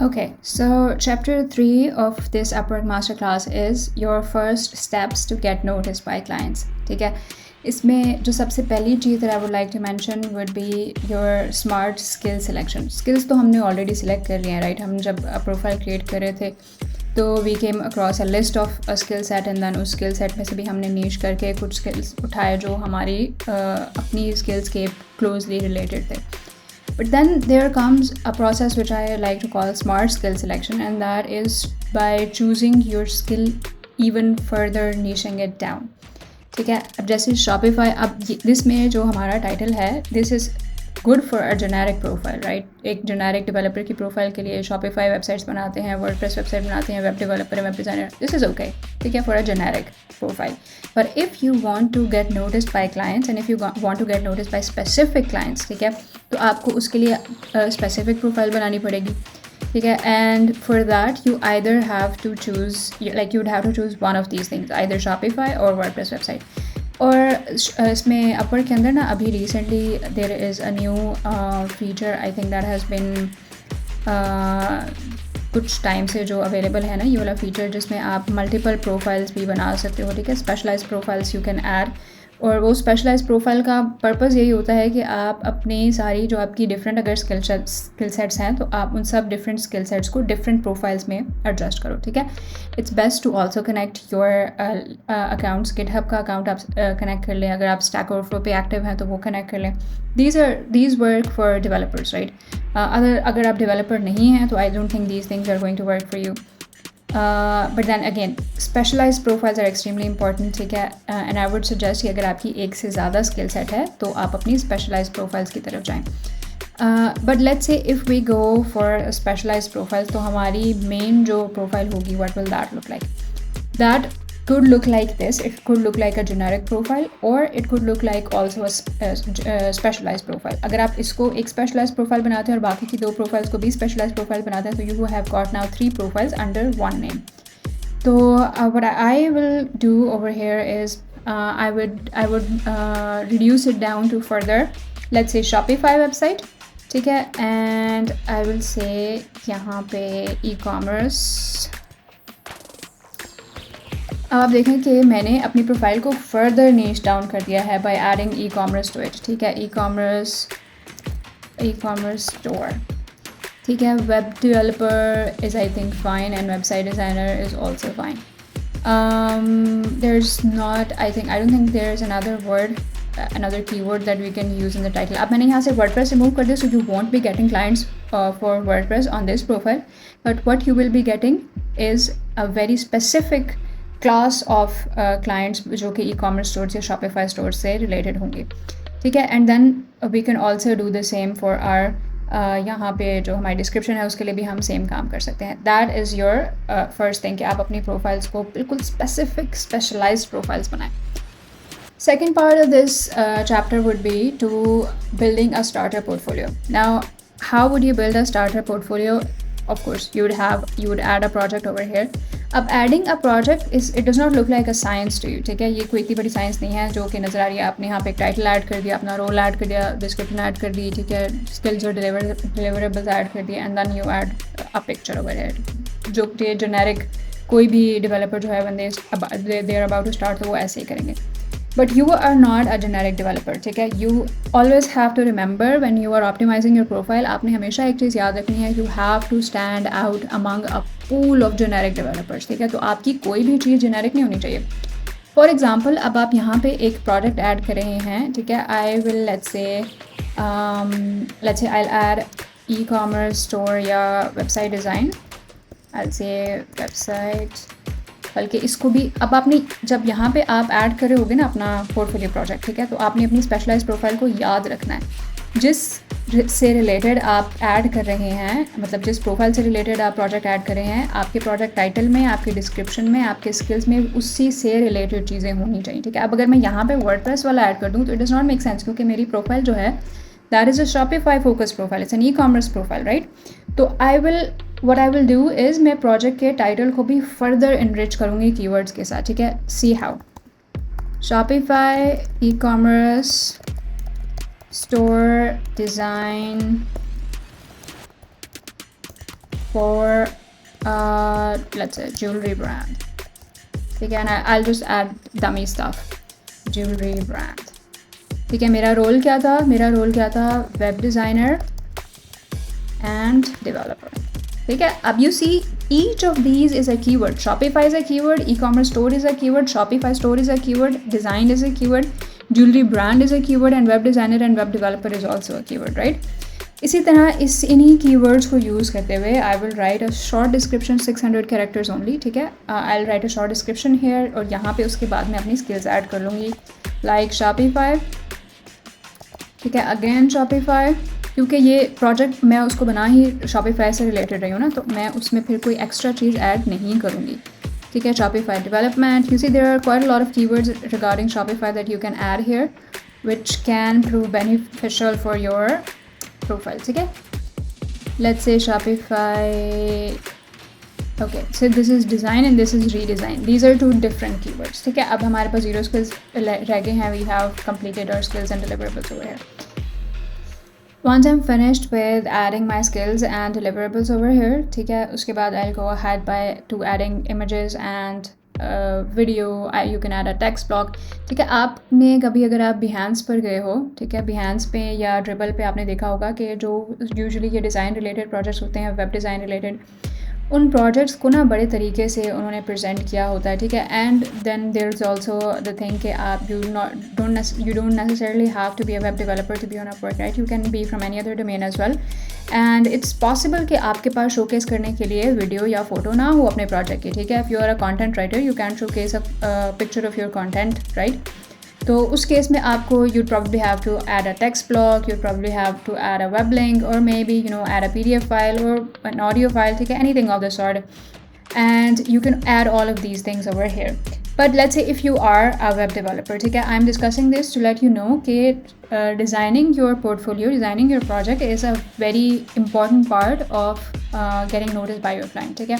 Okay, so chapter 3 of this Upwork masterclass is your first steps to get noticed by clients. ठीक है, इसमें जो सबसे पहली चीज़ that I would like to mention would be your smart skill selection. Skills तो हमने already select कर लिए हैं, right? हम जब प्रोफाइल create कर रहे थे तो we came across a list of a skill set and then उस skill set में से भी हमने niche करके कुछ skills उठाए जो हमारी अपनी skills के closely related थे. But then there comes a process which I like to call smart skill selection, and that is by choosing your skill even further niching it down. ठीक है, अब जैसे Shopify, अब दिस में जो हमारा टाइटल है, this is good for a generic profile, right? एक जेनेरिक डेवलपर की प्रोफाइल के लिए Shopify वेबसाइट्स बनाते हैं, वर्डप्रेस वेबसाइट बनाते हैं, web developer, web designer, this is okay, ठीक है, for a generic profile. But if you want to get noticed by clients and if you want to get noticed by specific clients, ठीक है, तो आपको उसके लिए स्पेसिफिक प्रोफाइल बनानी पड़ेगी, ठीक है. And for that you either have to choose, like you would have to choose one of these things, either Shopify और वर्डप्रेस वेबसाइट. और इसमें अपवर्क के अंदर ना अभी recently there is a new feature, I think that has been कुछ time से जो अवेलेबल है ना, ये वाला फीचर जिसमें आप मल्टीपल प्रोफाइल्स भी बना सकते हो, ठीक है. Specialised profiles you can add, और वो स्पेशलाइज्ड प्रोफाइल का पर्पज़ यही होता है कि आप अपनी सारी जो आपकी डिफरेंट अगर स्किल सेट्स हैं तो आप उन सब डिफरेंट स्किल सेट्स को डिफरेंट प्रोफाइल्स में एडजस्ट करो, ठीक है. It's best to also connect your accounts. GitHub का अकाउंट आप कनेक्ट कर लें, अगर आप स्टैक ओवरफ्लो पे एक्टिव हैं तो वो कनेक्ट कर लें. These work for developers, right? अगर आप डेवलपर नहीं हैं तो I don't think these things are going to work for you. But then again specialised profiles are extremely important, ठीक है. एंड आई वुड सजेस्ट कि अगर आपकी एक से ज़्यादा स्किल सेट है तो आप अपनी स्पेशलाइज्ड प्रोफाइल्स की तरफ जाएं. But let's say if we go for specialised profiles, तो हमारी मेन जो प्रोफाइल होगी, what will that look like? That could look like this. It could look like a generic profile or it could look like also a specialized profile. अगर आप इसको एक specialized profile बनाते हैं और बाकी की दो profiles को भी specialized profile बनाते हैं तो you have got now 3 profiles under one name. So what I will do over here is I would reduce it down to further, let's say Shopify website, ठीक है. And I will say यहाँ पे e-commerce. अब आप देखें कि मैंने अपनी प्रोफाइल को फर्दर नीच डाउन कर दिया है by adding e commerce to it, ठीक है. ई कॉमर्स स्टोर, ठीक है. Web developer is I think fine and website designer is also fine. I don't think there is another keyword that we can use in the title. अब मैंने यहाँ से WordPress remove कर दिया, so you won't be getting clients for WordPress on this profile, but what you will be getting is a very specific class of clients जो कि e commerce store या Shopify store से related होंगे, ठीक है. And then we can also do the same for आर यहाँ पे जो हमारी डिस्क्रिप्शन है उसके लिए भी हम सेम काम कर सकते हैं. That is your first thing कि आप अपनी प्रोफाइल्स को बिल्कुल स्पेसिफिक स्पेशलाइज्ड प्रोफाइल्स बनाएं. Second part of this chapter would be to building a starter portfolio. Now, how would you build a starter portfolio? Of course, you would add a project over here. अब adding a project it does not look like a science to you, ठीक है. ये कोई इतनी बड़ी science नहीं है जो कि नज़र आ रही है. आपने यहाँ पे एक टाइटल ऐड कर दिया, अपना रोल ऐड कर दिया, डिस्क्रिप्शन ऐड कर दी, ठीक है, स्किल्स और डिलीवरेबल्स ऐड कर दिए, and then you add a picture over here, जो कि जेनेरिक कोई भी डेवलपर जो है बंदे they are about to start तो वो ऐसे ही करेंगे. But you are not a generic developer, ठीक है. You always have to remember when you are optimizing your profile, आपने हमेशा एक चीज़ याद रखनी है, you have to stand out among a pool of generic developers, ठीक है. तो आपकी कोई भी चीज़ generic नहीं होनी चाहिए. For example, अब आप यहाँ पे एक प्रोडक्ट ऐड कर रहे हैं, ठीक है. I will let's say I'll add e-commerce store या website design. I'll say website, बल्कि इसको भी अब आपने जब यहाँ पे आप ऐड कर रहे होगे ना अपना पोर्टफोलियो प्रोजेक्ट, ठीक है, तो आपने अपनी स्पेशलाइज्ड प्रोफाइल को याद रखना है. जिस से रिलेटेड आप ऐड कर रहे हैं, मतलब जिस प्रोफाइल से रिलेटेड आप प्रोजेक्ट ऐड कर रहे हैं, आपके प्रोजेक्ट टाइटल में, आपके डिस्क्रिप्शन में, आपके स्किल्स में उसी से रिलेटेड चीज़ें होनी चाहिए, ठीक है. अब अगर मैं यहाँ पे वर्डप्रेस वाला ऐड कर दूँ तो it does not make sense, क्योंकि मेरी प्रोफाइल जो है that is a Shopify focus profile, it's an e commerce profile, right. तो what I will do is मैं प्रोजेक्ट के टाइटल को भी फर्दर इनरिच करूँगी कीवर्ड्स के साथ, ठीक है. See how Shopify E commerce store design for let's say jewelry brand. ठीक है, and I'll just add dummy stuff, jewelry brand. ठीक है, मेरा रोल क्या था, वेब डिज़ाइनर एंड डेवलपर. ठीक है, अब you see each of these is a keyword. Shopify is a keyword, e-commerce store is a keyword, Shopify store is a keyword, design is a keyword, jewelry brand is a keyword, and web designer and web developer is also a keyword, right? इसी तरह इन्हीं keywords को use करते हुए I will write a short description, 600 characters only. ठीक है, I'll write a short description here, और यहाँ पे उसके बाद मैं अपनी skills add कर लूँगी, like Shopify. ठीक है, अगेन Shopify, क्योंकि ये प्रोजेक्ट मैं उसको बना ही Shopify से रिलेटेड रही हूँ ना, तो मैं उसमें फिर कोई एक्स्ट्रा चीज़ ऐड नहीं करूँगी. ठीक है, Shopify development. You see there are quite a lot of keywords regarding Shopify that you can add here, which can prove beneficial for your profile. ठीक है, let's say Shopify. Okay, so this is design and this is redesign. These are two different keywords. ठीक है, अब हमारे पास 0 skills रह गए हैं. We have completed our skills and deliverables over here. Once I'm finished with adding my skills and deliverables over here, ठीक है, उसके बाद I'll go ahead to adding images and video. You can add a text block. ठीक है, आपने कभी अगर आप Behance पर गए हो, ठीक है, Behance पे या Dribbble पे आपने देखा होगा कि जो यूजुअली ये डिज़ाइन रिलेटेड प्रोजेक्ट्स होते हैं, वेब डिज़ाइन रिलेटेड, उन प्रोजेक्ट्स को ना बड़े तरीके से उन्होंने प्रेजेंट किया होता है. ठीक है, and then there is also the thing कि आप you don't necessarily have to be a web developer to be on Upwork, right? You can be from any other domain as well, and it's possible कि आपके पास showcase करने के लिए video या photo ना हो अपने प्रोजेक्ट की. ठीक है, if you are a content writer you can showcase a picture of your content, right? तो उस केस में आपको you'd probably have to add a text block, you'd probably have to add a web link, or maybe add a PDF file or an audio file, ठीक है, anything of the sort, and you can add all of these things over here. But let's say if you are a web developer, ठीक है, I'm discussing this to let you know कि designing your portfolio, designing your project is a very important part of getting noticed by your client. ठीक है,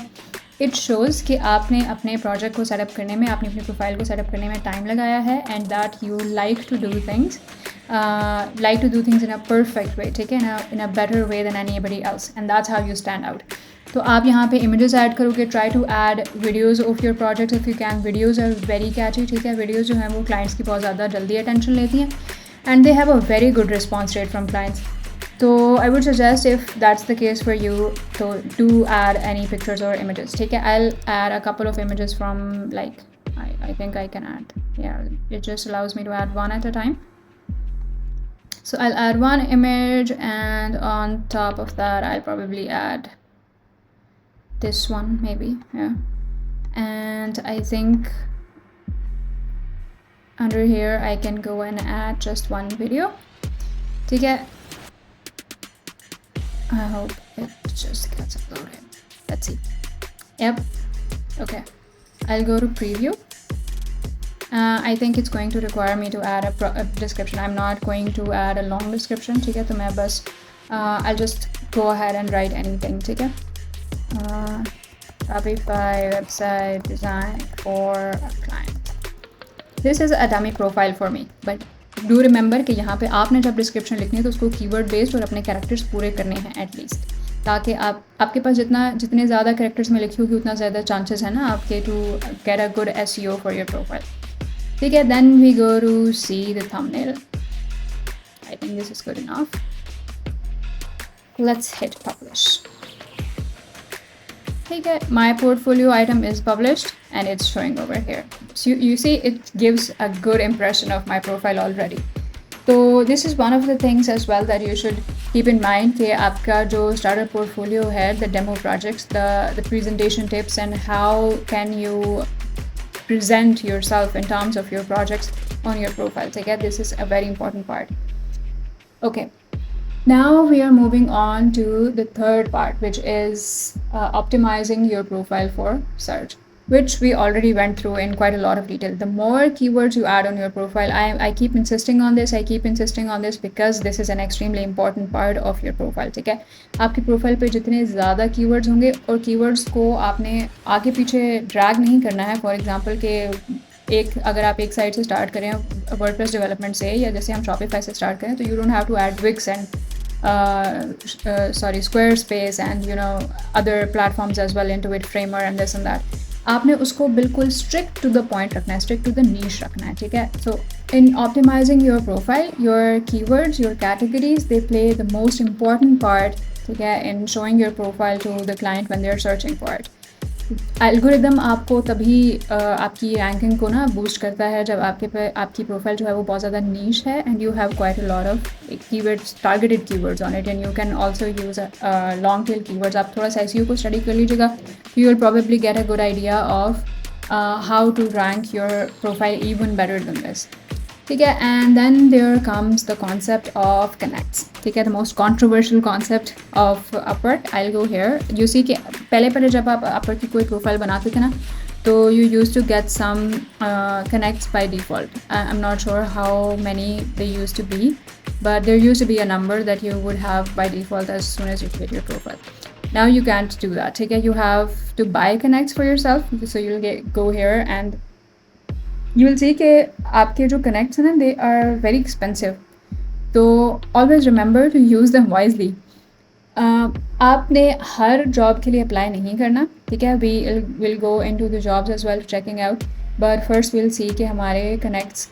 it shows कि आपने अपने project को setup करने में, आपने अपनी प्रोफाइल को सेटअप करने में टाइम लगाया है, and that you like to do things in a perfect way. ठीक है, in a better way than anybody else, and that's how you stand out. तो आप यहाँ पे इमेजेस ऐड करोगे. Try to add videos of your project if you can. Videos are very catchy. ठीक है, videos जो हैं वो क्लाइंट्स की बहुत ज़्यादा जल्दी अटेंशन लेती हैं, and they have a very good response rate from clients. So I would suggest, if that's the case for you, so do add any pictures or images. ठीक है, I'll add a couple of images from, like, I think I can add, yeah, it just allows me to add one at a time. So I'll add one image, and on top of that I'll probably add this one maybe, yeah, and I think under here I can go and add just one video. ठीक है, I hope it just gets uploaded. Let's see. Yep. Okay. I'll go to preview. I think it's going to require me to add a description. I'm not going to add a long description. ठीक है, तो मैं बस I'll just go ahead and write anything. ठीक है. Shopify website design for a client. This is a dummy profile for me, but do remember कि यहाँ पे आपने जब डिस्क्रिप्शन लिखनी है तो उसको कीवर्ड बेस्ड और अपने कैरेक्टर्स पूरे करने हैं एटलीस्ट, ताकि आपके पास जितने ज़्यादा कैरेक्टर्स में लिखी होगी उतना ज़्यादा चांसेस है ना आपके to get a good SEO for your profile. ठीक है, then we go to see the thumbnail. I think this is good enough. Let's hit publish. ठीक है, my portfolio item is published and it's showing over here. So you see it gives a good impression of my profile already. So this is one of the things as well that you should keep in mind कि आपका जो starter portfolio है, the demo projects, the presentation tips, and how can you present yourself in terms of your projects on your profile. ठीक है, this is a very important part. Okay. Now we are moving on to the third part, which is optimizing your profile for search, which we already went through in quite a lot of detail. The more keywords you add on your profile, I keep insisting on this because this is an extremely important part of your profile. ठीक है, आपकी profile पे जितने ज़्यादा keywords होंगे, और keywords को आपने आगे पीछे ड्रैग नहीं करना है. फॉर एग्जाम्पल के अगर आप एक साइट से स्टार्ट करें वर्डप्रेस डेवलपमेंट से, या जैसे हम Shopify से स्टार्ट करें, तो you don't have to add Wix and Squarespace and other platforms as well, Intuit, Framer and this and that. आपने उसको बिल्कुल strict to the point रखना है, strict to the niche रखना है, ठीक है. So in optimizing your profile, your keywords, your categories, they play the most important part, ठीक है, in showing your profile to the client when they are searching for it. Algorithm आपको तभी आपकी ranking को ना बूस्ट करता है जब आपकी प्रोफाइल जो है वो बहुत ज़्यादा नीश है and you have quite a lot of keywords, targeted keywords on it, and you can also use long tail keywords. आप थोड़ा सा SEO को स्टडी कर लीजिएगा, you will probably get a good idea of how to rank your profile even better than this, ठीक है. And then there comes the concept of connects, ठीक है, the most controversial concept of Upwork. I will go here. You see कि पहले जब आप Upwork की कोई प्रोफाइल बनाते थे ना, तो you used to get some connects by default. I am not sure how many they used to be, but there used to be a number that you would have by default as soon as you create your profile. Now you can't do that, okay? You have to buy connects for yourself. So you'll go here and you will see कि आपके जो connects हैं ना, they are very expensive. तो always remember to use them wisely. आपने हर job के लिए apply नहीं करना, ठीक है. We will go into the jobs as well, checking out. But first we'll see कि हमारे connects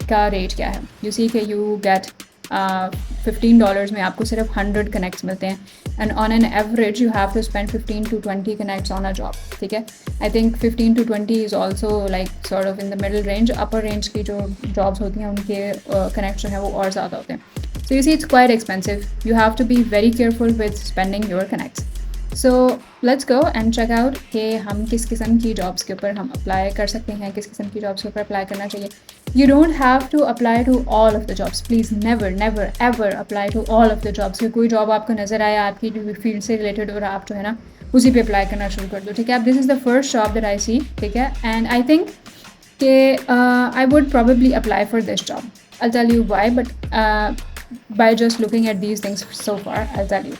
का रेट क्या है. You see कि you get $15 में आपको सिर्फ 100 कनेक्ट्स मिलते हैं, and on an average you have to spend 15 to 20 connects on a job, ठीक है. I think 15 to 20 is also like sort of in the middle range. Upper range की जो जॉब्स होती हैं उनके कनेक्ट्स जो हैं वो और ज़्यादा होते हैं. So you see it's quite expensive. You have to be very careful with spending your connects. So let's go and check out कि हम किस किस्म की जॉब्स के ऊपर हम अप्लाई कर सकते हैं, किस किस्म की जॉब्स के ऊपर अप्लाई करना चाहिए. You don't have to apply to all of the jobs. Please never ever apply to all of the jobs. कि कोई जॉब आपको नज़र आया आपकी फील्ड से रिलेटेड और आप जो है ना उसी पे अप्लाई करना शुरू कर दो, ठीक है. अब this is the first job that I see, ठीक है, एंड आई थिंक कि I would probably apply for this job. I'll tell you why, but by just looking at these things so far, I'll tell you.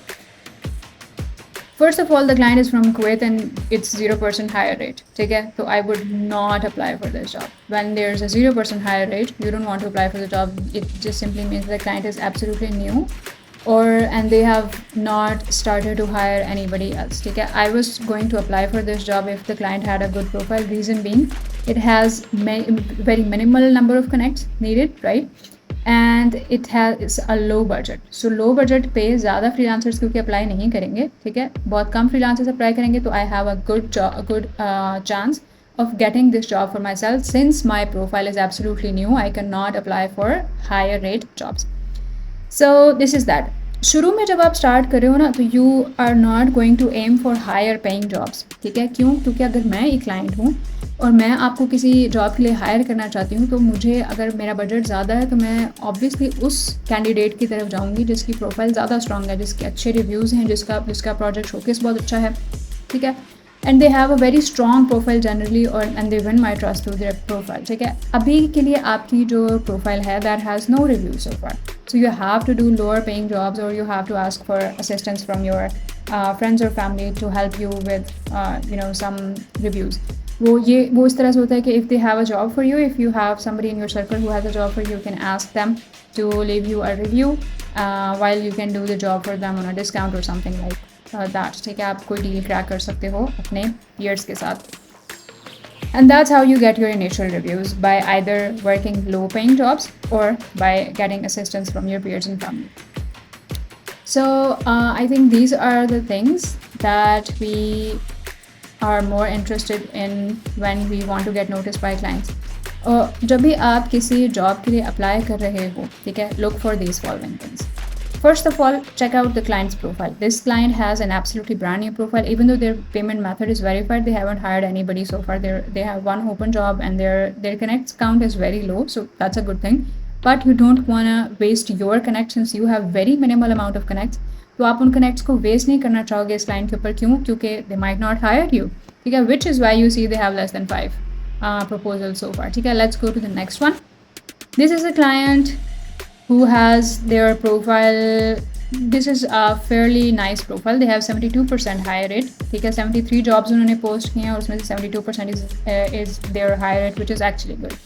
First of all, the client is from Kuwait and it's 0% higher rate, ठीक है. So I would not apply for this job. When there's a 0% higher rate, you don't want to apply for the job. It just simply means the client is absolutely new, and they have not started to hire anybody else, ठीक है. I was going to apply for this job if the client had a good profile. Reason being, it has very minimal number of connects needed, right? And it has a low budget. So low budget पे ज़्यादा freelancers क्योंकि apply नहीं करेंगे, ठीक है, बहुत कम freelancers apply करेंगे. तो I have a good chance of getting this job for myself. Since my profile is absolutely new, I cannot apply for higher rate jobs. So this is that. शुरू में जब आप स्टार्ट कर रहे हो ना, तो you are not going to aim for higher paying jobs, ठीक है. क्यों? क्योंकि अगर मैं एक क्लाइंट हूँ और मैं आपको किसी जॉब के लिए हायर करना चाहती हूँ, तो मुझे अगर मेरा बजट ज़्यादा है तो मैं ऑब्वियसली उस कैंडिडेट की तरफ जाऊँगी जिसकी प्रोफाइल ज़्यादा स्ट्रॉन्ग है, जिसके अच्छे रिव्यूज़ हैं, जिसका प्रोजेक्ट शोकेस बहुत अच्छा है, ठीक है. And they have a very strong profile generally, और and they win my trust through their profile, ठीक है. अभी के लिए आपकी जो प्रोफाइल है that has no review so far. So you have to do lower paying jobs, or you have to ask for assistance from your friends or family to help you with some reviews. वो इस तरह से होता है कि if they have a job for you, if you have somebody in your circle who has a job for you, you can ask them to leave you a review while you can do the job for them on a discount or something like that, ठीक है. आप कोई deal crack कर सकते हो अपने peers के साथ. And that's how you get your initial reviews, by either working low paying jobs or by getting assistance from your peers and family. So I think these are the things that we are more interested in when we want to get noticed by clients. जब भी आप किसी job के लिए apply कर रहे हो, ठीक है, look for these following things. First of all, check out the client's profile. This client has an absolutely brand new profile. Even though their payment method is verified, they haven't hired anybody so far. They have one open job and their connects count is very low, so that's a good thing. But you don't want to waste your connects since you have very minimal amount of connects. तो आप उन connects को waste नहीं करना चाहोगे इस client के ऊपर. क्यों? क्योंकि they might not hire you, ठीक है, which is why you see they have less than 5 proposals so far, ठीक है. Let's go to the next one. This is a client who has their profile. This is a fairly nice profile. They have 72% higher rate, ठीक है. 73 jobs उन्होंने post किए हैं और उसमें से 72% is their higher rate, which is actually good.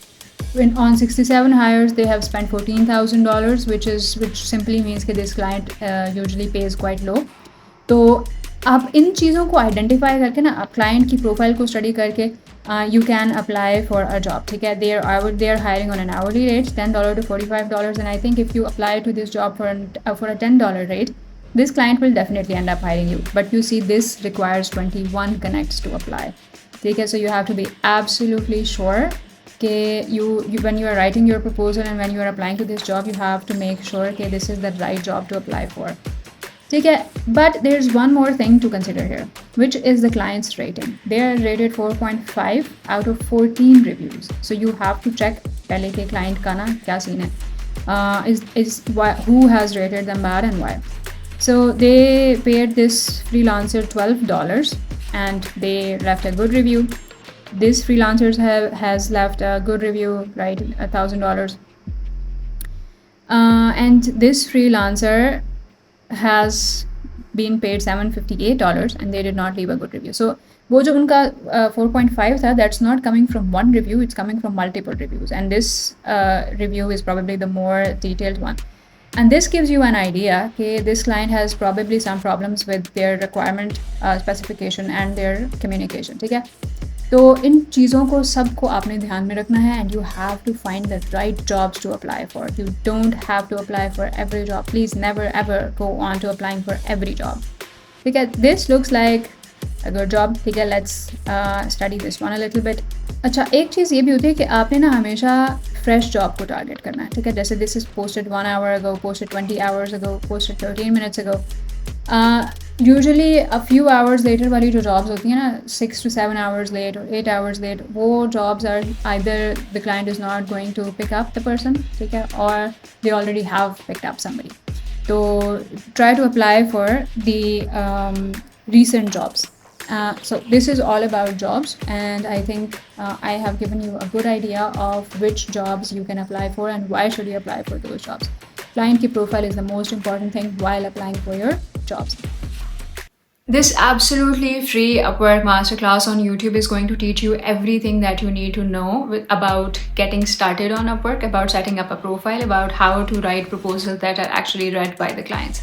on 67 hires they have spent $14,000, which simply means that this client usually pays quite low. तो आप इन चीज़ों को आइडेंटिफाई करके ना, आप क्लाइंट की प्रोफाइल को स्टडी करके you can apply for a job. ठीक है, they are hiring on an hourly rate, $10 to $45, and I think if you apply to this job for a $10 rate, this client will definitely end up hiring you. But you see, this requires 21 connects to apply. ठीक है, so you have to be absolutely sure that you when you are writing your proposal and when you are applying to this job, you have to make sure that this is the right job to apply for. But there's one more thing to consider here, which is the client's rating. They are rated 4.5 out of 14 reviews. So you have to check pehle ke client ka na kya scene hai. Who has rated them bad and why. So they paid this freelancer $12 and they left a good review. This freelancer has left a good review, right? $1,000. And this freelancer has been paid $758 and they did not leave a good review. So वो जो उनका 4.5 था, that's not coming from one review, it's coming from multiple reviews, and this review is probably the more detailed one. And this gives you an idea that this client has probably some problems with their requirement specification and their communication. ठीक है, तो इन चीज़ों को सबको आपने ध्यान में रखना है, and you have to find the right jobs to apply for. You don't have to apply for every job. Please never ever go on to applying for every job. ठीक है, this looks like a good job. ठीक है, let's study this one a little bit. अच्छा, एक चीज़ ये भी होती है कि आपने ना हमेशा फ्रेश जॉब को टारगेट करना है. ठीक है, जैसे this is posted 1 hour ago, posted 20 hours ago, posted 13 minutes ago. Usually a few hours later वाली जो जॉब्स होती हैं ना, 6 to 7 hours लेट और 8 hours लेट, वो jobs are either the client is not going to pick up the person, ठीक है, और they already have picked up somebody. तो try to apply for the recent jobs. So this is all about jobs, and I think I have given you a good idea of which jobs you can apply for and why should you apply for those jobs. Client ki profile is the most important thing while applying for your jobs. This absolutely free Upwork masterclass on YouTube is going to teach you everything that you need to know about getting started on Upwork, about setting up a profile, about how to write proposals that are actually read by the clients.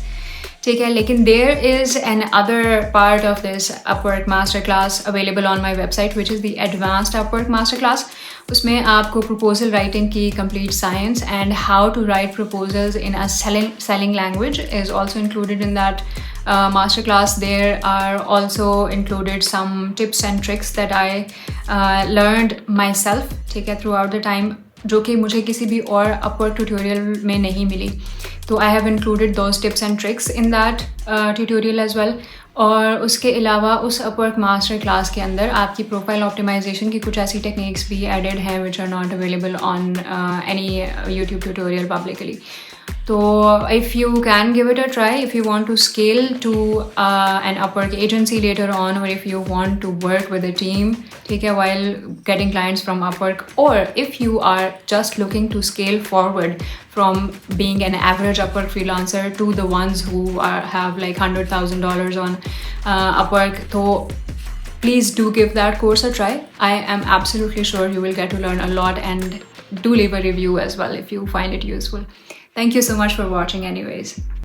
ठीक है, लेकिन there is an other part of this Upwork masterclass available on my website, which is the advanced Upwork masterclass. उसमें आपको proposal writing की complete science and how to write proposals in a selling language is also included in that masterclass. There are also included some tips and tricks that I learned myself, ठीक है, throughout the time, जो कि मुझे किसी भी और Upwork tutorial में नहीं मिली. तो I have included those tips and tricks in that tutorial as well. और उसके अलावा उस Upwork मास्टर क्लास के अंदर आपकी प्रोफाइल ऑप्टिमाइजेशन की कुछ ऐसी टेक्निक्स भी एडेड हैं which are not available on any YouTube tutorial publicly. So if you can give it a try, if you want to scale to an Upwork agency later on, or if you want to work with a team, take a while getting clients from Upwork, or if you are just looking to scale forward from being an average Upwork freelancer to the ones who have like $100,000 on Upwork, so please do give that course a try. I am absolutely sure you will get to learn a lot, and do leave a review as well if you find it useful. Thank you so much for watching anyways.